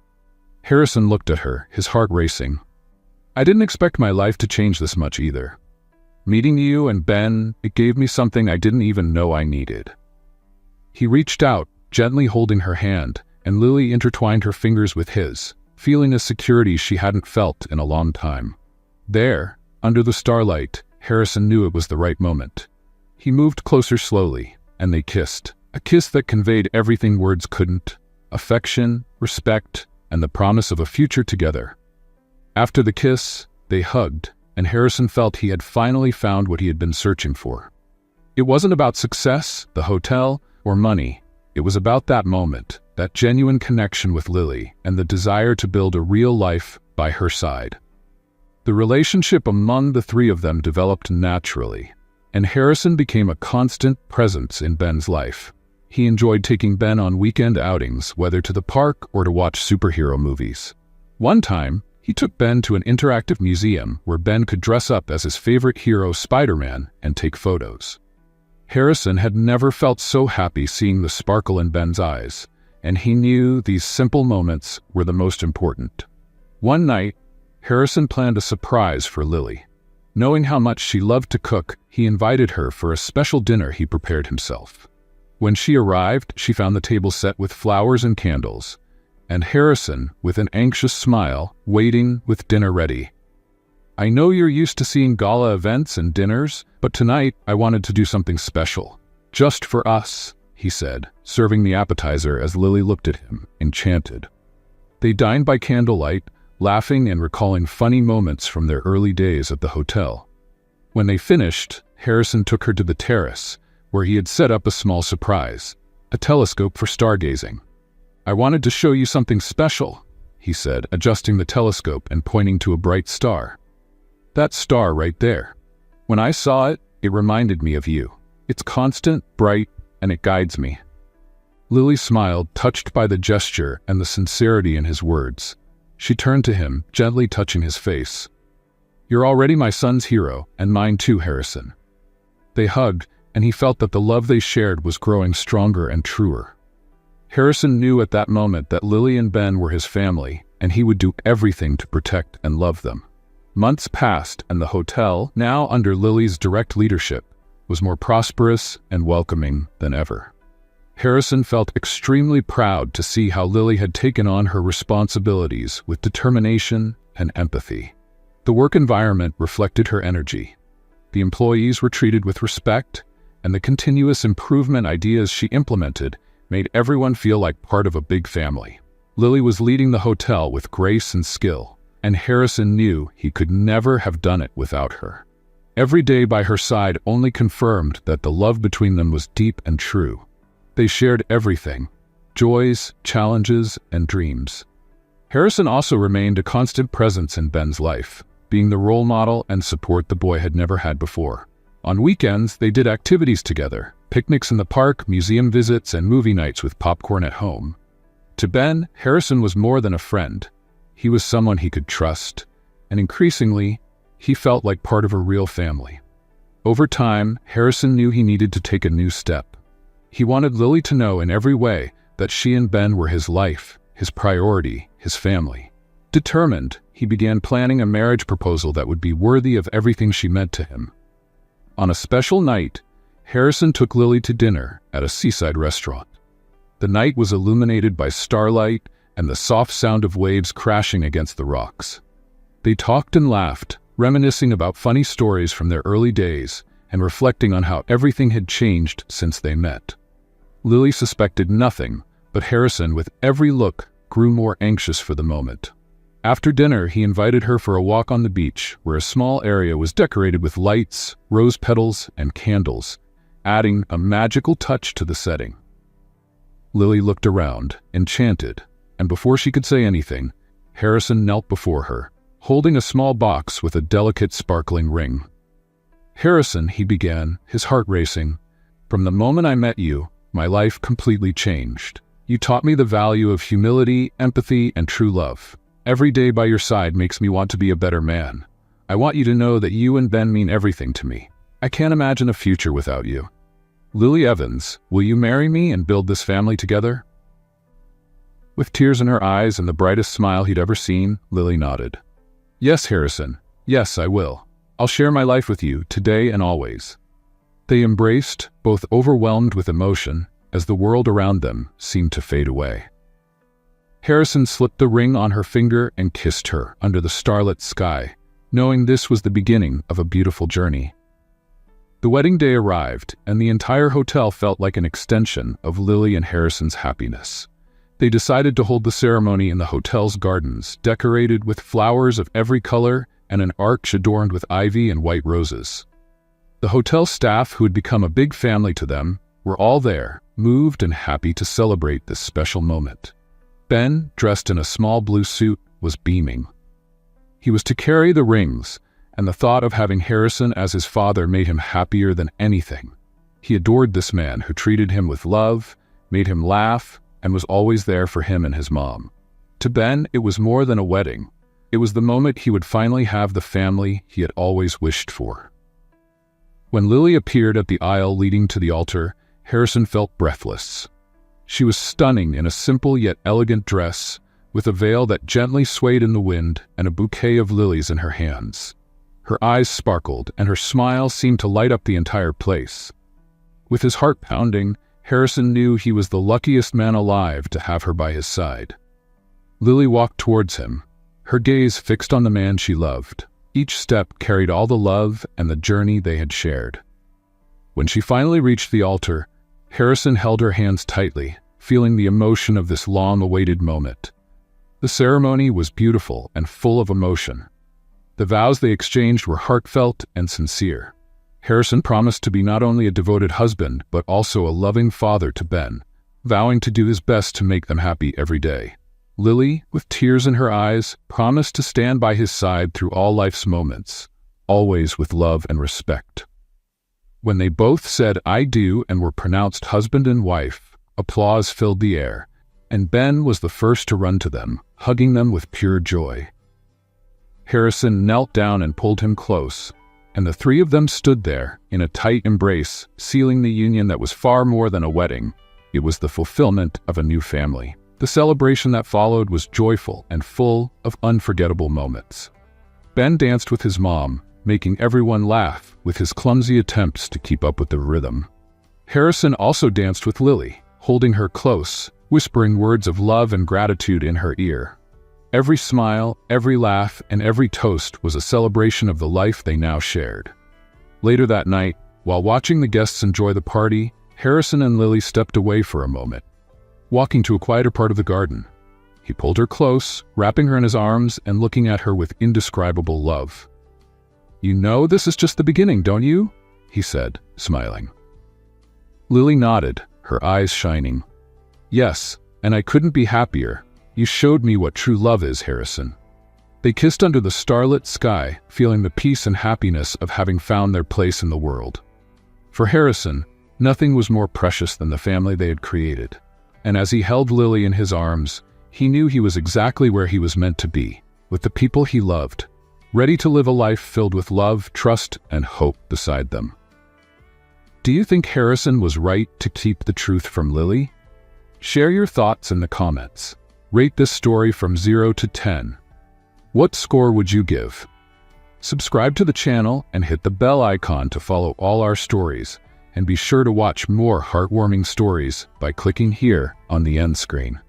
Harrison looked at her, his heart racing. "I didn't expect my life to change this much either. Meeting you and Ben, it gave me something I didn't even know I needed." He reached out, gently holding her hand, and Lily intertwined her fingers with his, feeling a security she hadn't felt in a long time. There, under the starlight, Harrison knew it was the right moment. He moved closer slowly, and they kissed, a kiss that conveyed everything words couldn't: affection, respect, and the promise of a future together. After the kiss, they hugged, and Harrison felt he had finally found what he had been searching for. It wasn't about success, the hotel, or money. It was about that moment, that genuine connection with Lily, and the desire to build a real life by her side. The relationship among the three of them developed naturally, and Harrison became a constant presence in Ben's life. He enjoyed taking Ben on weekend outings, whether to the park or to watch superhero movies. One time, he took Ben to an interactive museum where Ben could dress up as his favorite hero, Spider-Man, and take photos. Harrison had never felt so happy seeing the sparkle in Ben's eyes, and he knew these simple moments were the most important. One night, Harrison planned a surprise for Lily. Knowing how much she loved to cook, he invited her for a special dinner he prepared himself. When she arrived, she found the table set with flowers and candles, and Harrison, with an anxious smile, waiting with dinner ready. "I know you're used to seeing gala events and dinners, but tonight I wanted to do something special. Just for us," he said, serving the appetizer as Lily looked at him, enchanted. They dined by candlelight, laughing and recalling funny moments from their early days at the hotel. When they finished, Harrison took her to the terrace, where he had set up a small surprise, a telescope for stargazing. "I wanted to show you something special," he said, adjusting the telescope and pointing to a bright star. "That star right there. When I saw it, it reminded me of you. It's constant, bright, and it guides me." Lily smiled, touched by the gesture and the sincerity in his words. She turned to him, gently touching his face. "You're already my son's hero, and mine too, Harrison." They hugged, and he felt that the love they shared was growing stronger and truer. Harrison knew at that moment that Lily and Ben were his family, and he would do everything to protect and love them. Months passed, and the hotel, now under Lily's direct leadership, was more prosperous and welcoming than ever. Harrison felt extremely proud to see how Lily had taken on her responsibilities with determination and empathy. The work environment reflected her energy. The employees were treated with respect, and the continuous improvement ideas she implemented made everyone feel like part of a big family. Lily was leading the hotel with grace and skill, and Harrison knew he could never have done it without her. Every day by her side only confirmed that the love between them was deep and true. They shared everything: joys, challenges, and dreams. Harrison also remained a constant presence in Ben's life, being the role model and support the boy had never had before. On weekends, they did activities together: picnics in the park, museum visits, and movie nights with popcorn at home. To Ben, Harrison was more than a friend. He was someone he could trust, and increasingly, he felt like part of a real family. Over time, Harrison knew he needed to take a new step. He wanted Lily to know in every way that she and Ben were his life, his priority, his family. Determined, he began planning a marriage proposal that would be worthy of everything she meant to him. On a special night, Harrison took Lily to dinner at a seaside restaurant. The night was illuminated by starlight and the soft sound of waves crashing against the rocks. They talked and laughed, reminiscing about funny stories from their early days and reflecting on how everything had changed since they met. Lily suspected nothing, but Harrison, with every look, grew more anxious for the moment. After dinner, he invited her for a walk on the beach, where a small area was decorated with lights, rose petals, and candles, adding a magical touch to the setting. Lily looked around, enchanted, and before she could say anything, Harrison knelt before her, holding a small box with a delicate sparkling ring. "Harrison," he began, his heart racing, From the moment I met you, my life completely changed. You taught me the value of humility, empathy, and true love. Every day by your side makes me want to be a better man. I want you to know that you and Ben mean everything to me. I can't imagine a future without you. Lily Evans, will you marry me and build this family together?" With tears in her eyes and the brightest smile he'd ever seen, Lily nodded. "Yes, Harrison. Yes, I will. I'll share my life with you, today and always." They embraced, both overwhelmed with emotion, as the world around them seemed to fade away. Harrison slipped the ring on her finger and kissed her under the starlit sky, knowing this was the beginning of a beautiful journey. The wedding day arrived, and the entire hotel felt like an extension of Lily and Harrison's happiness. They decided to hold the ceremony in the hotel's gardens, decorated with flowers of every color and an arch adorned with ivy and white roses. The hotel staff, who had become a big family to them, were all there, moved and happy to celebrate this special moment. Ben, dressed in a small blue suit, was beaming. He was to carry the rings, and the thought of having Harrison as his father made him happier than anything. He adored this man who treated him with love, made him laugh, and was always there for him and his mom. To Ben, it was more than a wedding. It was the moment he would finally have the family he had always wished for. When Lily appeared at the aisle leading to the altar, Harrison felt breathless. She was stunning in a simple yet elegant dress, with a veil that gently swayed in the wind and a bouquet of lilies in her hands. Her eyes sparkled, and her smile seemed to light up the entire place. With his heart pounding, Harrison knew he was the luckiest man alive to have her by his side. Lily walked towards him, her gaze fixed on the man she loved. Each step carried all the love and the journey they had shared. When she finally reached the altar, Harrison held her hands tightly, feeling the emotion of this long-awaited moment. The ceremony was beautiful and full of emotion. The vows they exchanged were heartfelt and sincere. Harrison promised to be not only a devoted husband, but also a loving father to Ben, vowing to do his best to make them happy every day. Lily, with tears in her eyes, promised to stand by his side through all life's moments, always with love and respect. When they both said "I do" and were pronounced husband and wife, applause filled the air, and Ben was the first to run to them, hugging them with pure joy. Harrison knelt down and pulled him close, and the three of them stood there in a tight embrace, sealing the union that was far more than a wedding. It was the fulfillment of a new family. The celebration that followed was joyful and full of unforgettable moments. Ben danced with his mom, making everyone laugh with his clumsy attempts to keep up with the rhythm. Harrison also danced with Lily, holding her close, whispering words of love and gratitude in her ear. Every smile, every laugh, and every toast was a celebration of the life they now shared. Later that night, while watching the guests enjoy the party, Harrison and Lily stepped away for a moment, walking to a quieter part of the garden. He pulled her close, wrapping her in his arms and looking at her with indescribable love. "You know this is just the beginning, don't you?" he said, smiling. Lily nodded, her eyes shining. "Yes, and I couldn't be happier. You showed me what true love is, Harrison." They kissed under the starlit sky, feeling the peace and happiness of having found their place in the world. For Harrison, nothing was more precious than the family they had created. And as he held Lily in his arms, he knew he was exactly where he was meant to be, with the people he loved, ready to live a life filled with love, trust, and hope beside them. Do you think Harrison was right to keep the truth from Lily? Share your thoughts in the comments. Rate this story from 0 to 10. What score would you give? Subscribe to the channel and hit the bell icon to follow all our stories, and be sure to watch more heartwarming stories by clicking here on the end screen.